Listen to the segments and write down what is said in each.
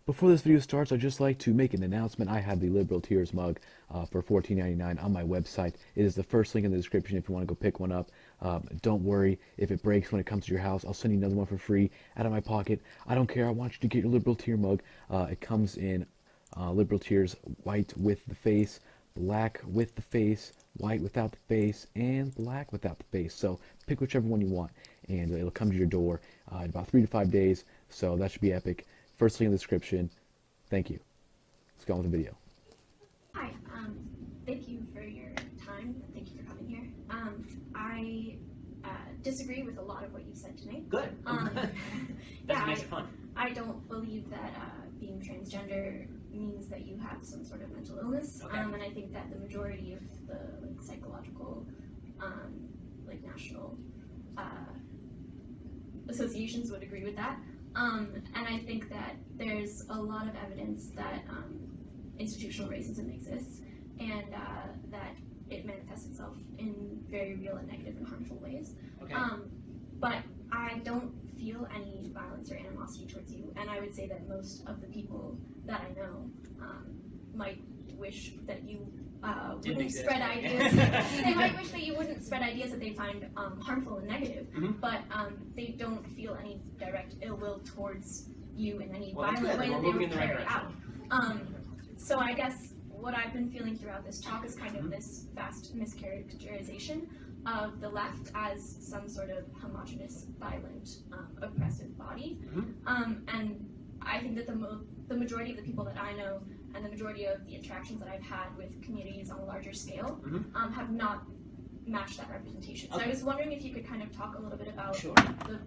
Before this video starts, I'd just like to make an announcement. I have the Liberal Tears mug for $14.99 on my website. It is the first link in the description if you want to go pick one up. Don't worry if it breaks when it comes to your house. I'll send you another one for free out of my pocket. I don't care. I want you to get your Liberal Tear mug. It comes in Liberal Tears white with the face, black with the face, white without the face, and black without the face. So pick whichever one you want, and it'll come to your door in about 3 to 5 days. So that should be epic. First link in the description. Thank you. Let's go on with the video. Hi, thank you for your time. Thank you for coming here. I disagree with a lot of what you said tonight. Good. That makes it fun. I don't believe that being transgender means that you have some sort of mental illness. Okay. And I think that the majority of the psychological, national associations would agree with that. And I think that there's a lot of evidence that institutional racism exists, and that it manifests itself in very real and negative and harmful ways. Okay. But I don't feel any violence or animosity towards you, and I would say that most of the people that I know might wish that you wouldn't spread ideas. They might wish that you wouldn't spread ideas that they find harmful and negative, but they don't feel any direct ill will towards you in any violent way that they would carry out. So I guess what I've been feeling throughout this talk is kind of this vast mischaracterization of the left as some sort of homogenous, violent, oppressive body. And I think that the majority of the people that I know and the majority of the interactions that I've had with communities on a larger scale have not matched that representation. So I was wondering if you could kind of talk a little bit about the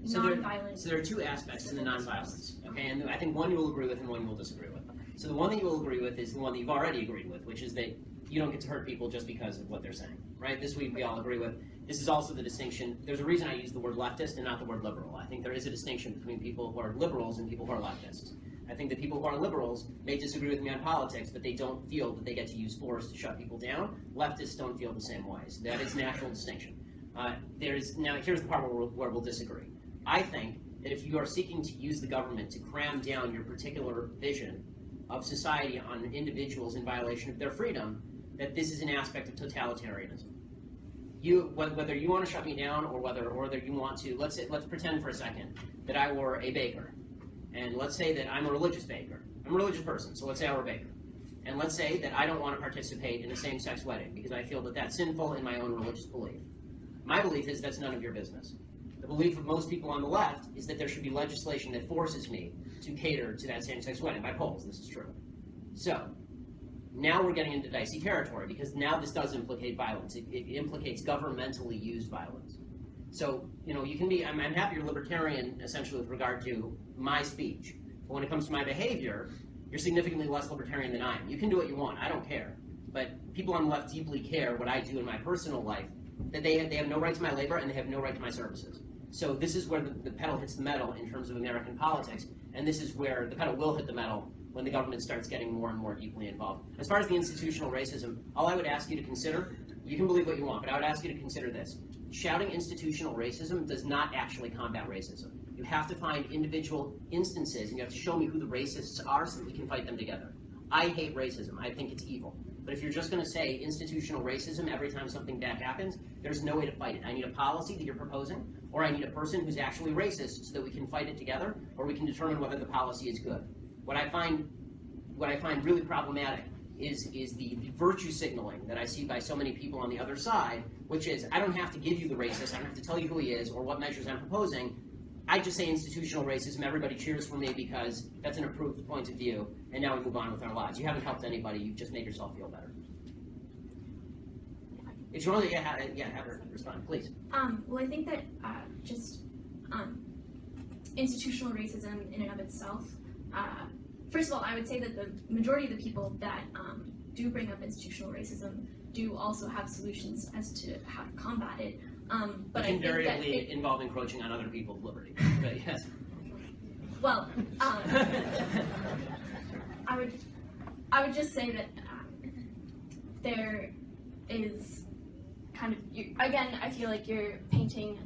nonviolent. So there are two aspects to the nonviolence, okay? And I think one you will agree with and one you will disagree with. So the one that you will agree with is the one that you've already agreed with, which is that you don't get to hurt people just because of what they're saying, right? This we all agree with. This is also the distinction. There's a reason I use the word leftist and not the word liberal. I think there is a distinction between people who are liberals and people who are leftists. I think that people who are liberals may disagree with me on politics, but they don't feel that they get to use force to shut people down. Leftists don't feel the same way. So that is an actual distinction. Now, here's the part where we'll disagree. I think that if you are seeking to use the government to cram down your particular vision of society on individuals in violation of their freedom, that this is an aspect of totalitarianism. Whether you want to shut me down or whether you want to, let's pretend for a second that I were a baker. And let's say that I'm a religious baker. I'm a religious person, so let's say I were a baker. And let's say that I don't want to participate in a same-sex wedding because I feel that that's sinful in my own religious belief. My belief is that's none of your business. The belief of most people on the left is that there should be legislation that forces me to cater to that same-sex wedding. By polls, this is true. So, now we're getting into dicey territory because now this does implicate violence. It implicates governmentally used violence. So, you can be, I'm happy you're libertarian essentially with regard to my speech. But when it comes to my behavior, you're significantly less libertarian than I am. You can do what you want, I don't care. But people on the left deeply care what I do in my personal life, that they have no right to my labor and they have no right to my services. So this is where the pedal hits the metal in terms of American politics, and this is where the pedal will hit the metal when the government starts getting more and more deeply involved. As far as the institutional racism, all I would ask you to consider, you can believe what you want, but I would ask you to consider this. Shouting institutional racism does not actually combat racism. You have to find individual instances, and you have to show me who the racists are so that we can fight them together. I hate racism. I think it's evil. But if you're just going to say institutional racism every time something bad happens, there's no way to fight it. I need a policy that you're proposing, or I need a person who's actually racist so that we can fight it together, or we can determine whether the policy is good. What I find really problematic is the virtue signaling that I see by so many people on the other side, which is, I don't have to give you the racist, I don't have to tell you who he is or what measures I'm proposing. I just say institutional racism, everybody cheers for me because that's an approved point of view, and now we move on with our lives. You haven't helped anybody, you've just made yourself feel better. If you want to, have her respond, please. Well, I think that institutional racism in and of itself, first of all, I would say that the majority of the people that do bring up institutional racism do also have solutions as to how to combat it. But it invariably involve encroaching on other people's liberty. But yes. Well, I would just say that there is kind of, again, I feel like you're painting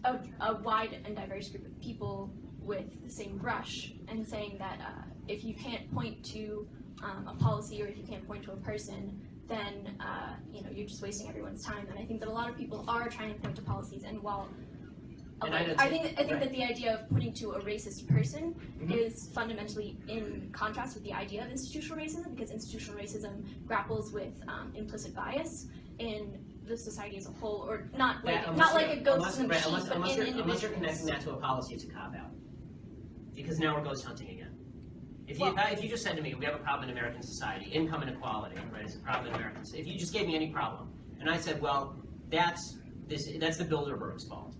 a wide and diverse group of people with the same brush and saying that if you can't point to a policy or if you can't point to a person, then you're just wasting everyone's time. And I think that a lot of people are trying to point to policies, and while I think that the idea of pointing to a racist person is fundamentally in contrast with the idea of institutional racism, because institutional racism grapples with implicit bias in the society as a whole, or not like a ghost in the machine, but in individuals. Unless you're connecting that to a policy, it's a cop-out. Because now we're ghost hunting again. If you just said to me, we have a problem in American society, income inequality, right, is a problem in American society. If you just gave me any problem, and I said, well, that's the Bilderbergs' fault.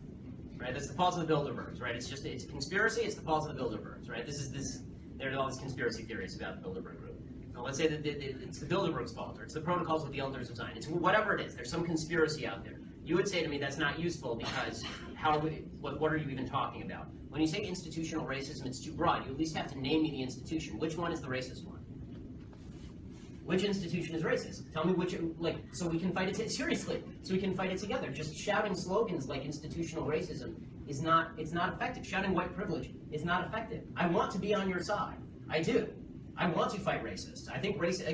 Right, that's the fault of the Bilderbergs, right? It's a conspiracy. It's the fault of the Bilderbergs, right? There are all these conspiracy theories about the Bilderberg group. Now, let's say that it's the Bilderbergs' fault, or it's the Protocols of the Elders of Zion. It's whatever it is. There's some conspiracy out there. You would say to me, that's not useful because what are you even talking about? When you say institutional racism, it's too broad. You at least have to name me the institution. Which one is the racist one? Which institution is racist? Tell me which, so we can fight it seriously. So we can fight it together. Just shouting slogans like institutional racism it's not effective. Shouting white privilege is not effective. I want to be on your side. I do. I want to fight racists. I think racist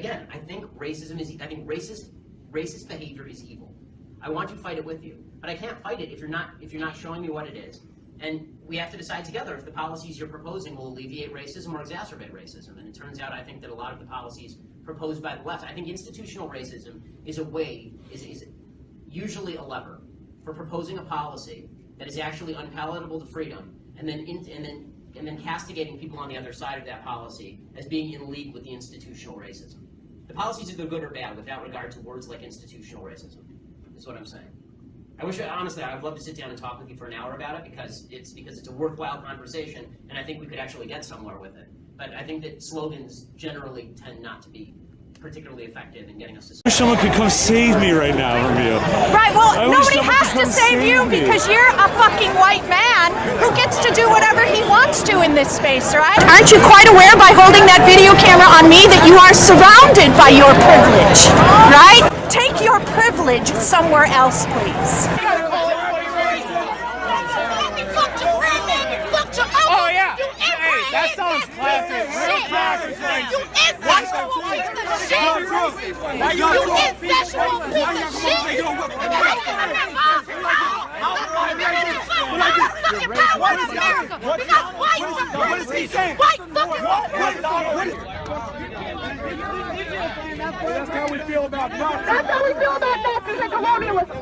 behavior is evil. I want to fight it with you, but I can't fight it if you're not showing me what it is. And we have to decide together if the policies you're proposing will alleviate racism or exacerbate racism. And it turns out, I think that a lot of the policies proposed by the left, I think institutional racism is usually a lever for proposing a policy that is actually unpalatable to freedom, and then castigating people on the other side of that policy as being in league with the institutional racism. The policies are good or bad without regard to words like institutional racism, is what I'm saying. Honestly, I'd love to sit down and talk with you for an hour about it because it's a worthwhile conversation, and I think we could actually get somewhere with it. But I think that slogans generally tend not to be particularly effective in getting us to. I wish someone could come save me right now from you. Right, well, nobody has to save you because you're a fucking white man who gets to do whatever he wants to in this space, right? Aren't you quite aware by holding that video camera on me that you are surrounded by your privilege, right? Take your privilege somewhere else, please. Oh yeah! Hey, that sounds classic. Real classic. You incestual piece of shit! You incestual piece of shit! What is America? Because white supremacy! White fucking supremacy! That's how we feel about Nazis. That's how we feel about Nazis and colonialism!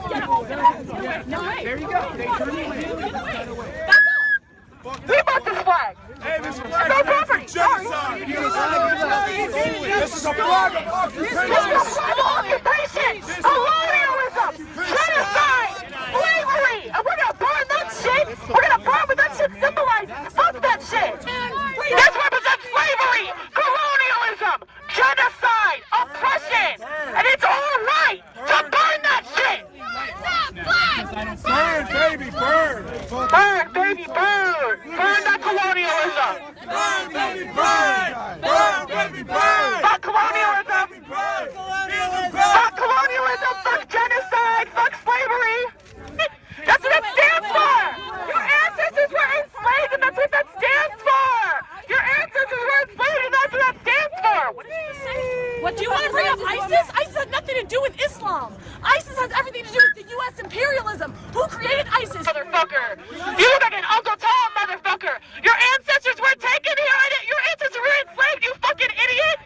There you go. They turn you in. That's all! We bought this flag! Hey, this flag It's our property! genocide. This is a flag of occupation. This is a flag of occupation! Colonialism! Genocide! Slavery! And we're gonna burn that shit! We're gonna burn what that shit symbolizes! Fuck that shit! This represents slavery! Colonialism! Genocide! Oppression! And it's all right to burn that shit! Burn, baby, burn. Burn, baby, burn! Burn that colonialism! Burn, baby, burn. Burn, baby, burn. Fuck colonialism! Fuck colonialism! Fuck genocide! Fuck slavery! That's what that stands for! Your ancestors were enslaved and that's what that stands for! Your ancestors were enslaved and that's what that stands for! What did you say? What, do you want to bring up ISIS? ISIS has nothing to do with Islam. ISIS has everything to do with the U.S. imperialism. Who created ISIS? Motherfucker! You look like an Uncle Tom, motherfucker! Your ancestors were taken here! Your ancestors were enslaved, you fucking idiot!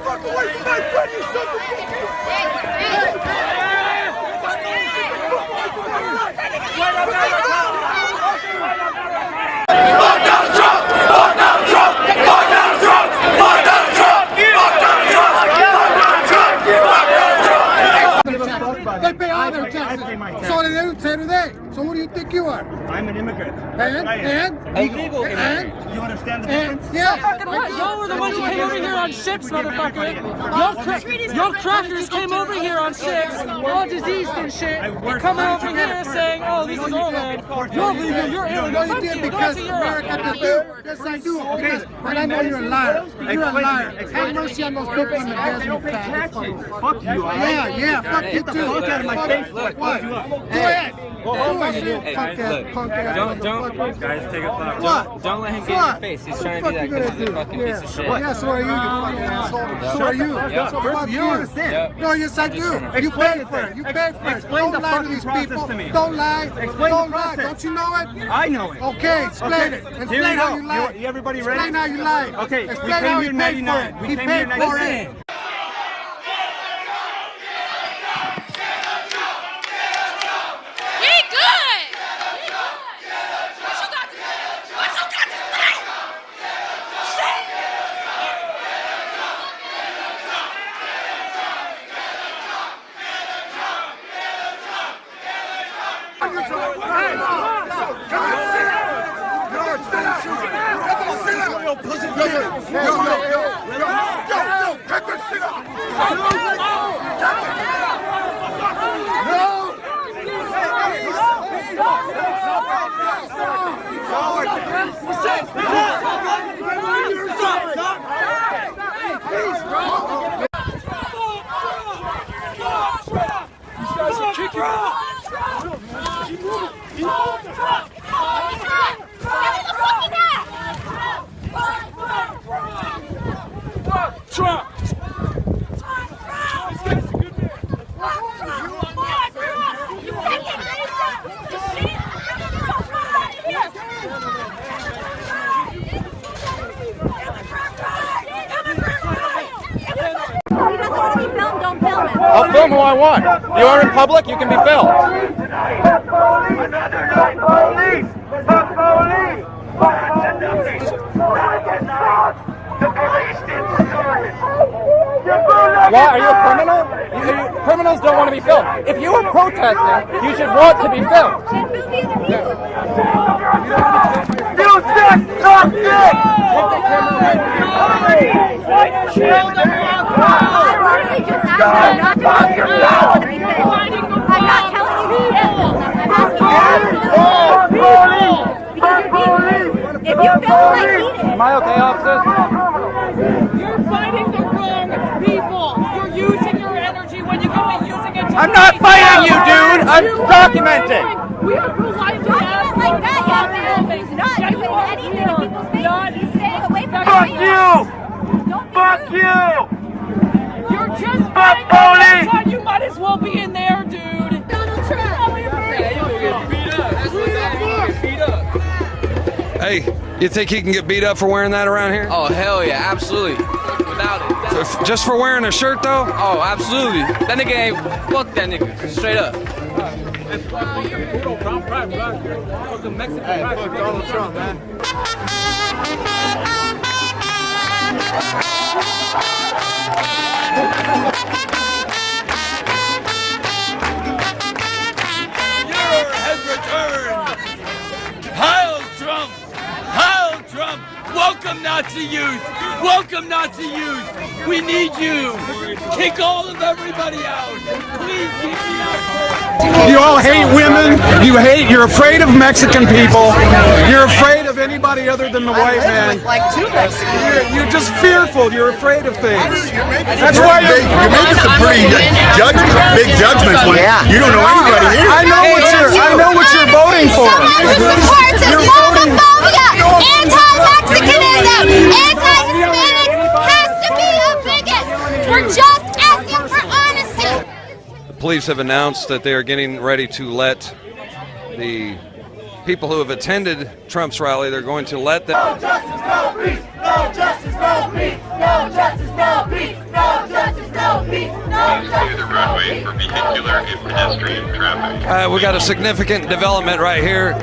Fuck away from my friend, you son of a bitch. neither do they. So what do you think you are? I'm an immigrant. And? Illegal And? immigrant. You understand the difference? Yeah. Y'all were the ones who came over here on ships, motherfucker. Your crackers came over here on ships, all diseased and shit, and coming over here saying, oh, this is our land. You're legal, you're alien. No, you did because America does do. Yes, I do. Because, but I know you're a liar. You're a liar. Have mercy on those people in the desert. Fuck you. Yeah, fuck you too. Look at my face. What? Go ahead. Punk ass. Guys, take a photo. What? Don't let him get in your face. He's trying to do that because he's a fucking piece of shit. Yeah, so are you, you fucking asshole. So are you. So fuck you. No, yes, I do. You paid for it. You paid for it. Don't lie to these people. Don't lie. Don't lie. Don't you know it? I know it. Okay, explain it. Explain how you lie. Everybody ready? Explain how you lie. Okay, we Explain came how here in he paid for 99. it. We He came here in paid for 99. it. I'll film who I want. You are in public, you can be filmed. Another night, police! The police! The police didn't start it! Why? Are you a criminal? Criminals don't want to be filmed. If you were protesting, you should want to be filmed. You said something! I'm not telling you to if you feel like eating. Am I okay, officer? You're fighting the wrong people. You're using your energy when you could be using it to I'm not fighting you, dude. I'm documenting. We are pro-life. Document like that, yeah, man. He's not doing anything in people's faces. He's staying away from Fuck you! Fuck you! You're just Fuck fighting police! the you might as well be in there, dude. Donald Trump. Hey, you think he can get beat up for wearing that around here? Oh, hell yeah, absolutely. Without it. Just for wearing a shirt, though? Oh, absolutely. That nigga ain't. Fuck that nigga. Straight up. Hey, fuck Donald Trump, man. Has returned. Heil Trump! Heil Trump! Welcome Nazi youth! Welcome Nazi youth! We need you! Kick all of everybody out! Please keep me out! You all hate women. You're afraid of Mexican people. You're afraid of anybody other than the white man. Like two Mexicans. You're just fearful. You're afraid of things. That's why you're making some pretty big judgments when you don't know anybody here. I know what you're voting for. Someone who supports Islamophobia, anti-Mexicanism, anti-Hispanic has to be a bigot. We're just asking for honesty. The police have announced that they are getting ready to let the people who have attended Trump's rally, they're going to let them... No justice, no peace! No justice, no peace! No justice, no peace! No justice, no peace! No justice, the roadway for vehicular and pedestrian traffic. we got a significant development right here.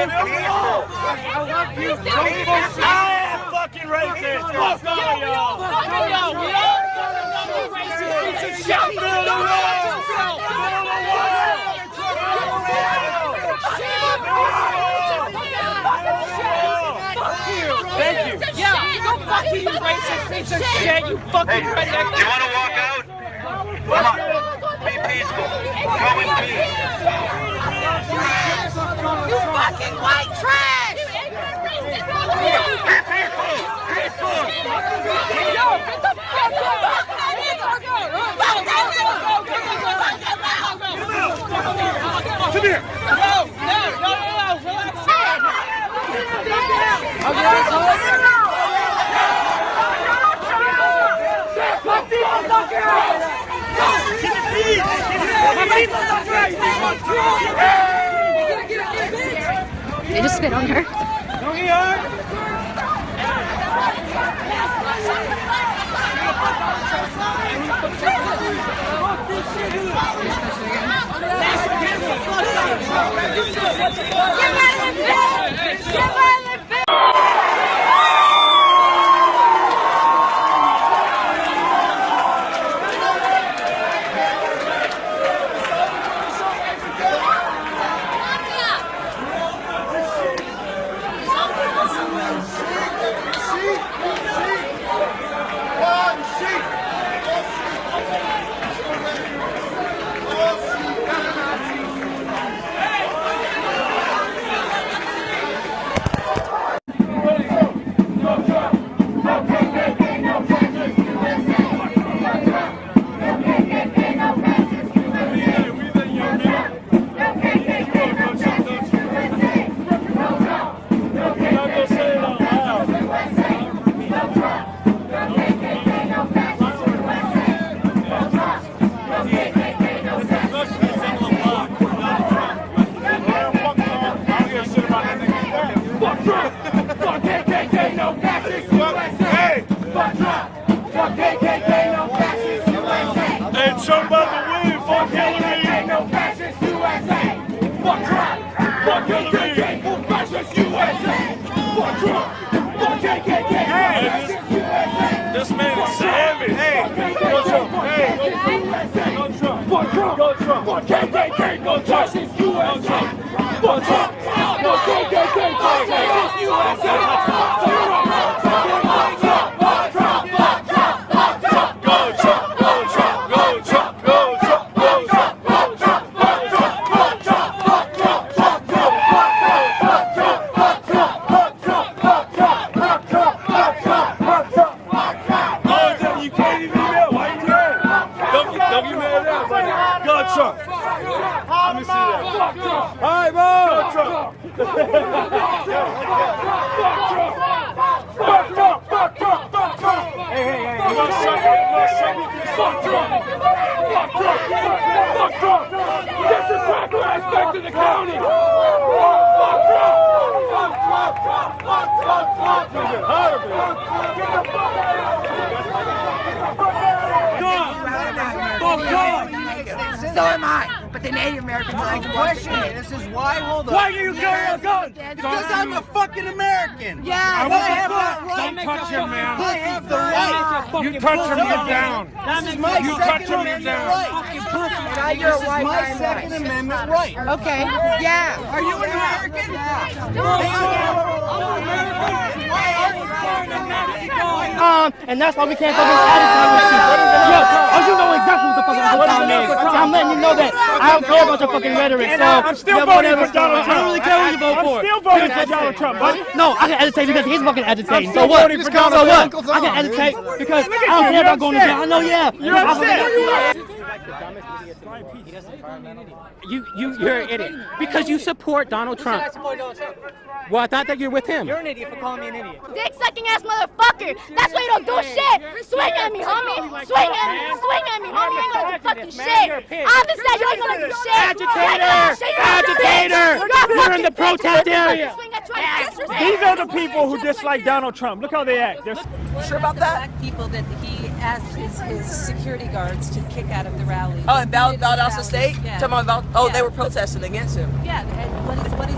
love you. I am fucking racist. Fuck all y'all. Fuck all y'all. We are racist. Shout to the Thank you. Yeah, go fuck you, you racist piece of shit, you fucking redneck. Do you want to walk out? Come on. Be peaceful. Go in peace. You fucking white trash! Be peaceful. Peaceful. Yo, get the fuck Come here. No. They just spit on her. This man is savage. Hey, go Trump. Hey, go Trump. Go Trump. Go Trump. Go KKK. Go Justice USA. Go Trump. Go KKK. Go Justice USA. So am I. But the Native Americans like to question it. This is why. Hold on. Why do you carry a gun? Because I'm a fucking American. Yeah, I I have that right. Don't touch him, man. I have the right. You touch him, you're down. This is my You touch Second him, you're Amendment down. right. This is my Second Amendment right. Okay. Yeah. Are you an American? And that's why we can't go this attitude with you. Oh, you know exactly what the fuck attitude means. I'm letting you know that I don't care about your fucking rhetoric. So I'm still voting for Donald Trump. I don't really care who you vote for. I'm still voting for Donald Trump, buddy. No, I can agitate because he's fucking agitating. So what? So what? I can agitate because I don't care about going to jail. I know, yeah. You're upset. You're an idiot because you support Donald Trump. Well, I thought that you're with him. You're an idiot for calling me an idiot. Dick sucking ass motherfucker. That's why you don't do shit. Swing at me, homie. Swing at me. Swing at me, homie. You ain't gonna do fucking shit. I'm just saying you ain't gonna do shit. Agitator. You're in the protest area. These are the people who dislike Donald Trump. Look how they act. They're sure about that? People that he asked his security guards to kick out of the rally. Oh, and Valdosta State? Yeah. Talking about, they were protesting against him. Yeah, and what is